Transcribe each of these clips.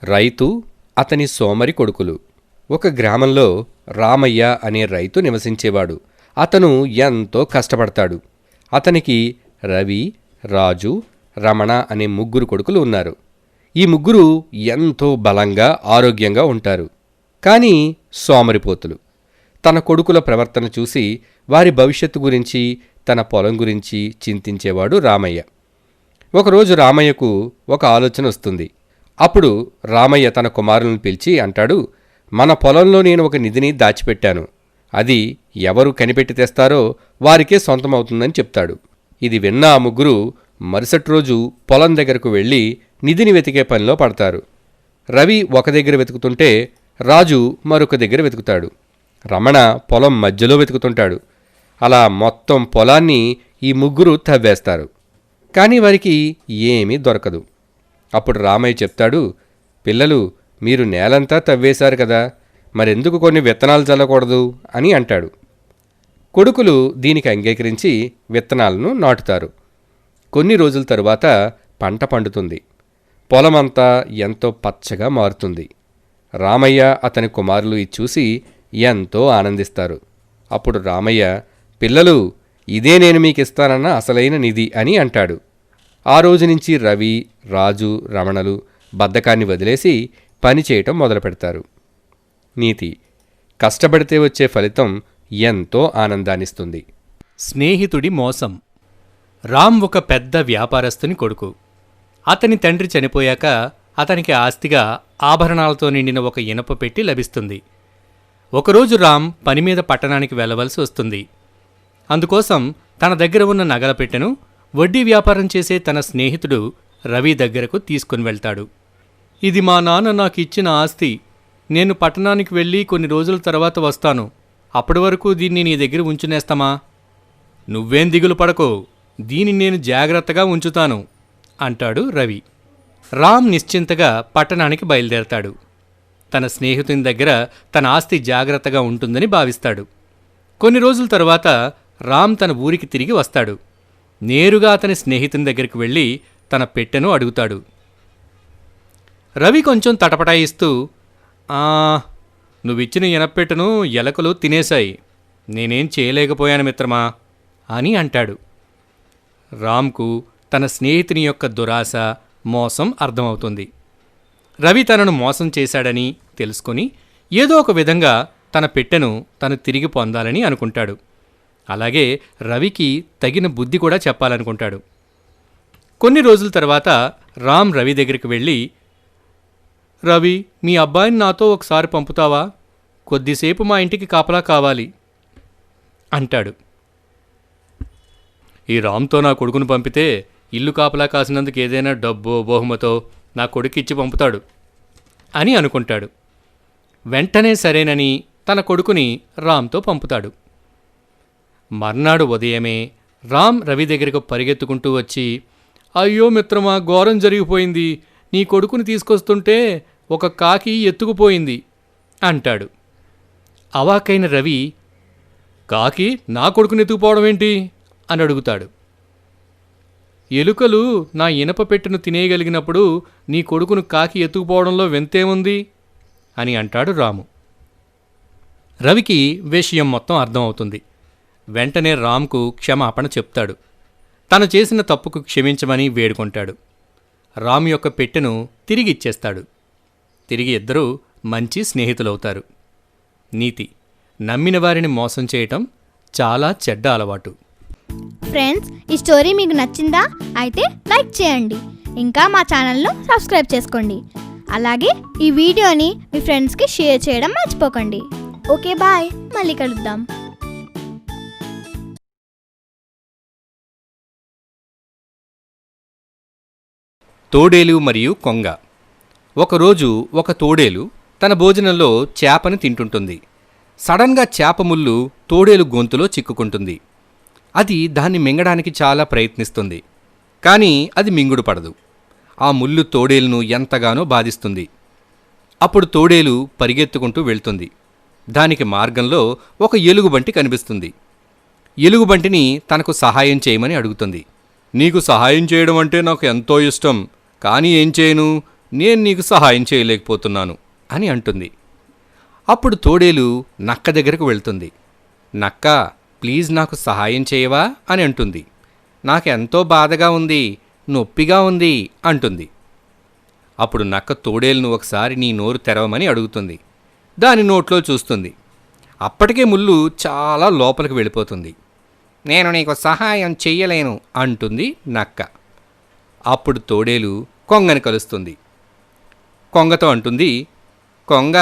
రైతు, అతని సోమరి కొడుకులు. ఒక గ్రామంలో రామయ్య అనే రైతు నివసించేవాడు. అతను ఎంతో కష్టపడతాడు. అతనికి రవి, రాజు, రమణ అనే ముగ్గురు కొడుకులు ఉన్నారు. ఈ ముగ్గురు ఎంతో బలంగా, ఆరోగ్యంగా ఉంటారు. కానీ సోమరిపోతులు. తన కొడుకుల ప్రవర్తన చూసి వారి భవిష్యత్తు గురించి, తన పొలం గురించి చింతించేవాడు రామయ్య. ఒకరోజు రామయ్యకు ఒక ఆలోచన వస్తుంది. అప్పుడు రామయ్య తన కుమారులను పిలిచి అంటాడు, మన పొలంలో నేను ఒక నిధిని దాచిపెట్టాను. అది ఎవరు కనిపెట్టి తెస్తారో వారికే సొంతమవుతుందని చెప్తాడు. ఇది విన్న ఆ ముగ్గురు మరుసటి రోజు పొలం దగ్గరకు వెళ్ళి నిధిని వెతికే పనిలో పడతారు. రవి ఒక దగ్గర వెతుకుతుంటే రాజు మరొక దగ్గర వెతుకుతాడు. రమణ పొలం మధ్యలో వెతుకుతుంటాడు. అలా మొత్తం పొలాన్ని ఈ ముగ్గురు తవ్వేస్తారు. కానీ వారికి ఏమీ దొరకదు. అప్పుడు రామయ్య చెప్తాడు, పిల్లలు, మీరు నేలంతా తవ్వేశారు కదా, మరెందుకు కొన్ని విత్తనాలు చల్లకూడదు అని అంటాడు. కొడుకులు దీనికి అంగీకరించి విత్తనాలను నాటుతారు. కొన్ని రోజుల తరువాత పంట పండుతుంది. పొలమంతా ఎంతో పచ్చగా మారుతుంది. రామయ్య, అతని కుమారులు ఇది చూసి ఎంతో ఆనందిస్తారు. అప్పుడు రామయ్య, పిల్లలు, ఇదే నేను మీకిస్తానన్న అసలైన నిధి అని అంటాడు. ఆ రోజు నుంచి రవి, రాజు, రమణలు బద్ధకాన్ని వదిలేసి పని చేయటం మొదలుపెడతారు. నీతి: కష్టపడితే వచ్చే ఫలితం ఎంతో ఆనందాన్నిస్తుంది. స్నేహితుడి మోసం. రామ్ ఒక పెద్ద వ్యాపారస్తుని కొడుకు. అతని తండ్రి చనిపోయాక అతనికి ఆస్తిగా ఆభరణాలతో నిండిన ఒక ఇనప పెట్టి లభిస్తుంది. ఒకరోజు రామ్ పనిమీద పట్టణానికి వెళ్ళవలసి వస్తుంది. అందుకోసం తన దగ్గర ఉన్న నగల పెట్టెను వడ్డీ వ్యాపారం చేసే తన స్నేహితుడు రవి దగ్గరకు తీసుకుని వెళ్తాడు. ఇది మా నాన్న నాకు ఇచ్చిన ఆస్తి. నేను పట్టణానికి వెళ్ళి కొన్ని రోజుల తర్వాత వస్తాను. అప్పటి వరకు దీన్ని నీ దగ్గర ఉంచునేస్తామా? నువ్వేం దిగులు పడకో, దీన్ని నేను జాగ్రత్తగా ఉంచుతాను అంటాడు రవి. రామ్ నిశ్చింతగా పట్టణానికి బయలుదేరతాడు. తన స్నేహితుని దగ్గర తన ఆస్తి జాగ్రత్తగా ఉంటుందని భావిస్తాడు. కొన్ని రోజుల తరువాత రామ్ తన ఊరికి తిరిగి వస్తాడు. నేరుగా అతని స్నేహితుని దగ్గరికి వెళ్ళి తన పెట్టెను అడుగుతాడు. రవి కొంచెం తటపటాయిస్తూ, నువ్విచ్చిన ఇనప్పెట్టెను ఎలకలు తినేశాయి. నేనేం చేయలేకపోయాను మిత్రమా అని అంటాడు. రామ్కు తన స్నేహితుని యొక్క దురాశ, మోసం అర్థమవుతుంది. రవి తనను మోసం చేశాడని తెలుసుకొని ఏదో ఒక విధంగా తన పెట్టెను తను తిరిగి పొందాలని అనుకుంటాడు. అలాగే రవికి తగిన బుద్ధి కూడా చెప్పాలనుకుంటాడు. కొన్ని రోజుల తర్వాత రామ్ రవి దగ్గరికి వెళ్ళి, రవి, మీ అబ్బాయిని నాతో ఒకసారి పంపుతావా? కొద్దిసేపు మా ఇంటికి కాపలా కావాలి అంటాడు. ఈ రామ్తో నా కొడుకును పంపితే ఇల్లు కాపలా కాసినందుకు ఏదైనా డబ్బో బహుమతో నా కొడుకిచ్చి పంపుతాడు అని అనుకుంటాడు. వెంటనే సరేనని తన కొడుకుని రామ్తో పంపుతాడు. మర్నాడు ఉదయమే రామ్ రవి దగ్గరకు పరిగెత్తుకుంటూ వచ్చి, అయ్యో మిత్రమా, ఘోరం జరిగిపోయింది. నీ కొడుకుని తీసుకొస్తుంటే ఒక కాకి ఎత్తుకుపోయింది అంటాడు. అవాకైన రవి, కాకి నా కొడుకుని ఎత్తుకుపోవడం ఏంటి అని అడుగుతాడు. ఎలుకలు నా ఇనప పెట్టెను తినేయగలిగినప్పుడు నీ కొడుకును కాకి ఎత్తుకుపోవడంలో వింతేముంది అని అంటాడు రాము. రవికి విషయం మొత్తం అర్థమవుతుంది. వెంటనే రామ్కు క్షమాపణ చెప్తాడు. తను చేసిన తప్పుకు క్షమించమని వేడుకుంటాడు. రామ్ యొక్క పెట్టెను తిరిగి ఇచ్చేస్తాడు. తిరిగి ఇద్దరూ మంచి స్నేహితులవుతారు. నీతి: నమ్మిన వారిని మోసం చేయటం చాలా చెడ్డ అలవాటు. ఫ్రెండ్స్, ఈ స్టోరీ మీకు నచ్చిందా? అయితే లైక్ చేయండి. ఇంకా మా ఛానల్ను సబ్స్క్రైబ్ చేసుకోండి. అలాగే ఈ వీడియోని మీ ఫ్రెండ్స్కి షేర్ చేయడం మర్చిపోకండి. Okay, bye. మళ్ళీ కలుద్దాం. తోడేలు మరియు కొంగ. ఒకరోజు ఒక తోడేలు తన భోజనంలో చేపని తింటుంటుంది. సడన్గా చేప ముళ్ళు తోడేలు గొంతులో చిక్కుకుంటుంది. అది దాన్ని మింగడానికి చాలా ప్రయత్నిస్తుంది. కానీ అది మింగుడు పడదు. ఆ ముళ్ళు తోడేలును ఎంతగానో బాధిస్తుంది. అప్పుడు తోడేలు పరిగెత్తుకుంటూ వెళ్తుంది. దానికి మార్గంలో ఒక ఎలుగుబంటి కనిపిస్తుంది. ఎలుగుబంటిని తనకు సహాయం చేయమని అడుగుతుంది. నీకు సహాయం చేయడం అంటే నాకు ఎంతో ఇష్టం, కానీ ఏం చేయను, నేను నీకు సహాయం చేయలేకపోతున్నాను అని అంటుంది. అప్పుడు తోడేలు నక్క దగ్గరకు వెళ్తుంది. నక్క, ప్లీజ్ నాకు సహాయం చేయవా అని అంటుంది. నాకెంతో బాధగా ఉంది, నొప్పిగా ఉంది అంటుంది. అప్పుడు నక్క తోడేలును ఒకసారి నీ నోరు తెరవమని అడుగుతుంది. దాని నోట్లో చూస్తుంది. అప్పటికే ముళ్ళు చాలా లోపలికి వెళ్ళిపోతుంది. నేను నీకు సహాయం చెయ్యలేను అంటుంది నక్క. అప్పుడు తోడేలు కొంగని కలుస్తుంది. కొంగతో అంటుంది, కొంగ,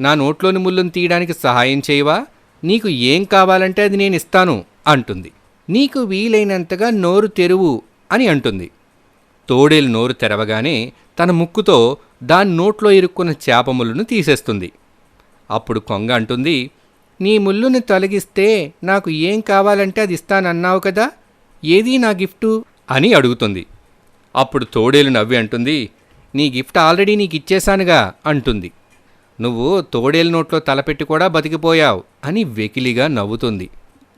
నా నోట్లోని ముళ్ళును తీయడానికి సహాయం చేయవా? నీకు ఏం కావాలంటే అది నేను ఇస్తాను అంటుంది. నీకు వీలైనంతగా నోరు తెరువు అని అంటుంది. తోడేలు నోరు తెరవగానే తన ముక్కుతో దాని నోట్లో ఇరుక్కున్న చేప ముళ్ళును తీసేస్తుంది. అప్పుడు కొంగ అంటుంది, నీ ముళ్ళుని తొలగిస్తే నాకు ఏం కావాలంటే అది ఇస్తానన్నావు కదా, ఏది నా గిఫ్టు అని అడుగుతుంది. అప్పుడు తోడేలు నవ్వి అంటుంది, నీ గిఫ్ట్ ఆల్రెడీ నీకు ఇచ్చేశానుగా అంటుంది. నువ్వు తోడేలు నోట్లో తలపెట్టి కూడా బతికిపోయావు అని వెకిలిగా నవ్వుతుంది.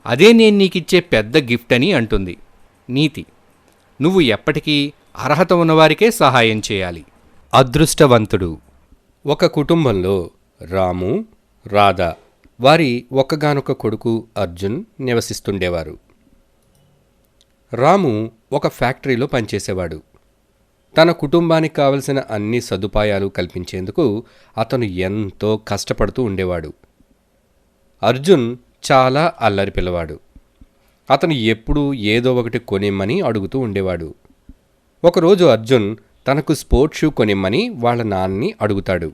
అదే నేను నీకిచ్చే పెద్ద గిఫ్ట్ అని అంటుంది. నీతి: నువ్వు ఎప్పటికీ అర్హత ఉన్నవారికే సహాయం చేయాలి. అదృష్టవంతుడు. ఒక కుటుంబంలో రాము, రాధ, వారి ఒక్కగానొక్క కొడుకు అర్జున్ నివసిస్తుండేవారు. రాము ఒక ఫ్యాక్టరీలో పనిచేసేవాడు. తన కుటుంబానికి కావలసిన అన్ని సదుపాయాలు కల్పించేందుకు అతను ఎంతో కష్టపడుతూ ఉండేవాడు. అర్జున్ చాలా అల్లరి పిల్లవాడు. అతను ఎప్పుడూ ఏదో ఒకటి కొనిమ్మని అడుగుతూ ఉండేవాడు. ఒకరోజు అర్జున్ తనకు స్పోర్ట్స్ షూ కొనిమ్మని వాళ్ళ నాన్నని అడుగుతాడు.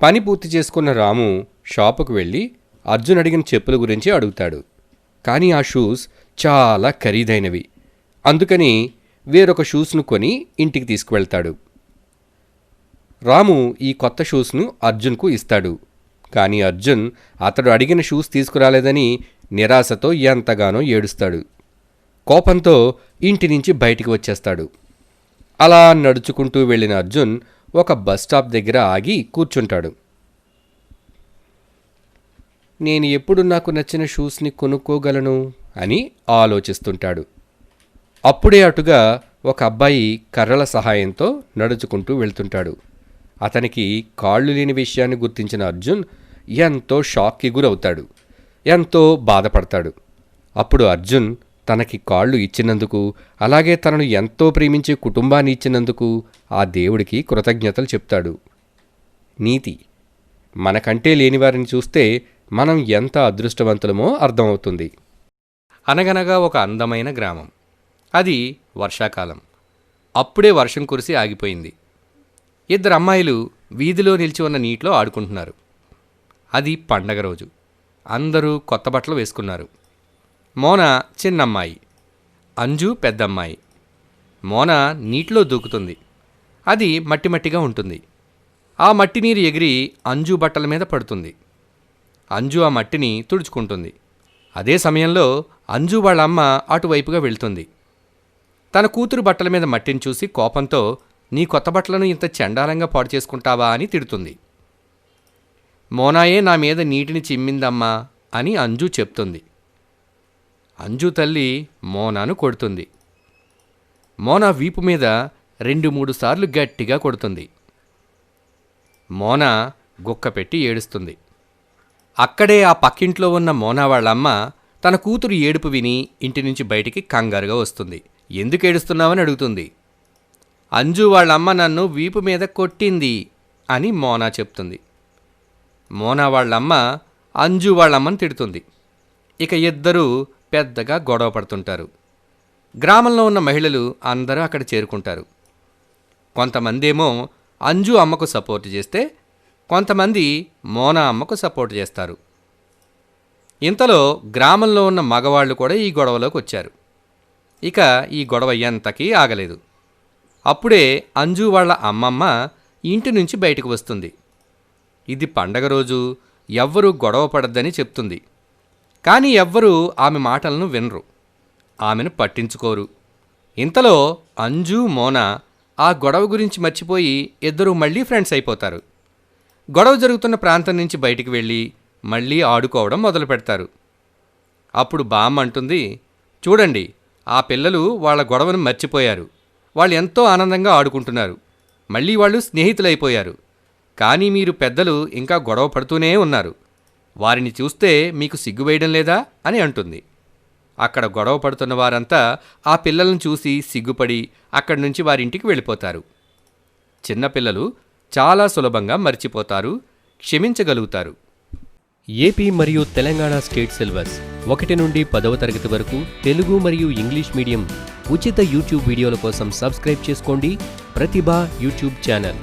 పని పూర్తి చేసుకున్న రాము షాపుకు వెళ్ళి అర్జున్ అడిగిన చెప్పుల గురించి అడుగుతాడు. కానీ ఆ షూస్ చాలా ఖరీదైనవి. అందుకని వేరొక షూస్ను కొని ఇంటికి తీసుకువెళ్తాడు. రాము ఈ కొత్త షూస్ను అర్జున్కు ఇస్తాడు. కానీ అర్జున్ అతడు అడిగిన షూస్ తీసుకురాలేదని నిరాశతో ఎంతగానో ఏడుస్తాడు. కోపంతో ఇంటి నుంచి బయటికి వచ్చేస్తాడు. అలా నడుచుకుంటూ వెళ్ళిన అర్జున్ ఒక బస్ స్టాప్ దగ్గర ఆగి కూర్చుంటాడు. నేను ఎప్పుడు నాకు నచ్చిన షూస్ని కొనుక్కోగలను అని ఆలోచిస్తుంటాడు. అప్పుడే అటుగా ఒక అబ్బాయి కర్రల సహాయంతో నడుచుకుంటూ వెళ్తుంటాడు. అతనికి కాళ్ళు లేని విషయాన్ని గుర్తించిన అర్జున్ ఎంతో షాక్కి గురవుతాడు. ఎంతో బాధపడతాడు. అప్పుడు అర్జున్ తనకి కాళ్ళు ఇచ్చినందుకు, అలాగే తనను ఎంతో ప్రేమించే కుటుంబాన్ని ఇచ్చినందుకు ఆ దేవుడికి కృతజ్ఞతలు చెప్తాడు. నీతి: మనకంటే లేనివారిని చూస్తే మనం ఎంత అదృష్టవంతులమో అర్థమవుతుంది. అనగనగా ఒక అందమైన గ్రామం. అది వర్షాకాలం. అప్పుడే వర్షం కురిసి ఆగిపోయింది. ఇద్దరు అమ్మాయిలు వీధిలో నిలిచి ఉన్న నీటిలో ఆడుకుంటున్నారు. అది పండగ రోజు. అందరూ కొత్త బట్టలు వేసుకున్నారు. మోన చిన్నమ్మాయి, అంజు పెద్దమ్మాయి. మోన నీటిలో దూకుతుంది. అది మట్టి మట్టిగా ఉంటుంది. ఆ మట్టి నీరు ఎగిరి అంజు బట్టల మీద పడుతుంది. అంజు ఆ మట్టిని తుడుచుకుంటుంది. అదే సమయంలో అంజు వాళ్ళ అమ్మ అటువైపుగా వెళ్తుంది. తన కూతురు బట్టల మీద మట్టిని చూసి కోపంతో, నీ కొత్త బట్టలను ఇంత చండాలంగా పాడు చేసుకుంటావా అని తిడుతుంది. మోనాయే నా మీద నీటిని చిమ్మిందమ్మా అని అంజు చెప్తుంది. అంజు తల్లి మోనాను కొడుతుంది. మోనా వీపు మీద 2-3 సార్లు గట్టిగా కొడుతుంది. మోనా గుక్క పెట్టి ఏడుస్తుంది. అక్కడే ఆ పక్కింట్లో ఉన్న మోనా వాళ్ళమ్మ తన కూతురు ఏడుపు విని ఇంటి నుంచి బయటికి కంగారుగా వస్తుంది. ఎందుకు ఏడుస్తున్నావని అడుగుతుంది. అంజు వాళ్ళమ్మ నన్ను వీపు మీద కొట్టింది అని మోనా చెప్తుంది. మోనా వాళ్ళమ్మ అంజు వాళ్ళమ్మని తిడుతుంది. ఇక ఇద్దరూ పెద్దగా గొడవ పడుతుంటారు. గ్రామంలో ఉన్న మహిళలు అందరూ అక్కడ చేరుకుంటారు. కొంతమందేమో అంజు అమ్మకు సపోర్ట్ చేస్తే, కొంతమంది మోనా అమ్మకు సపోర్ట్ చేస్తారు. ఇంతలో గ్రామంలో ఉన్న మగవాళ్ళు కూడా ఈ గొడవలోకి వచ్చారు. ఇక ఈ గొడవ ఎంతకీ ఆగలేదు. అప్పుడే అంజు వాళ్ళ అమ్మమ్మ ఇంటి నుంచి బయటకు వస్తుంది. ఇది పండగ రోజు, ఎవ్వరూ గొడవ పడద్దని చెప్తుంది. కానీ ఎవ్వరూ ఆమె మాటలను వినరు, ఆమెను పట్టించుకోరు. ఇంతలో అంజు, మోనా ఆ గొడవ గురించి మర్చిపోయి ఇద్దరూ మళ్ళీ ఫ్రెండ్స్ అయిపోతారు. గొడవ జరుగుతున్న ప్రాంతం నుంచి బయటికి వెళ్ళి మళ్ళీ ఆడుకోవడం మొదలు పెడతారు. అప్పుడు బామ్మ అంటుంది, చూడండి, ఆ పిల్లలు వాళ్ళ గొడవను మర్చిపోయారు. వాళ్ళు ఎంతో ఆనందంగా ఆడుకుంటున్నారు. మళ్ళీ వాళ్ళు స్నేహితులైపోయారు. కానీ మీరు పెద్దలు ఇంకా గొడవ పడుతూనే ఉన్నారు. వారిని చూస్తే మీకు సిగ్గువేయడం లేదా అని అంటుంది. అక్కడ గొడవ పడుతున్న వారంతా ఆ పిల్లలను చూసి సిగ్గుపడి అక్కడి నుంచి వారింటికి వెళ్ళిపోతారు. చిన్నపిల్లలు చాలా సులభంగా మర్చిపోతారు, క్షమించగలుగుతారు. ఏపీ మరియు తెలంగాణ స్టేట్ సిలబస్ 1 నుండి 10వ తరగతి వరకు తెలుగు మరియు ఇంగ్లీష్ మీడియం ఉచిత యూట్యూబ్ వీడియోల కోసం సబ్స్క్రైబ్ చేసుకోండి ప్రతిభ యూట్యూబ్ ఛానల్.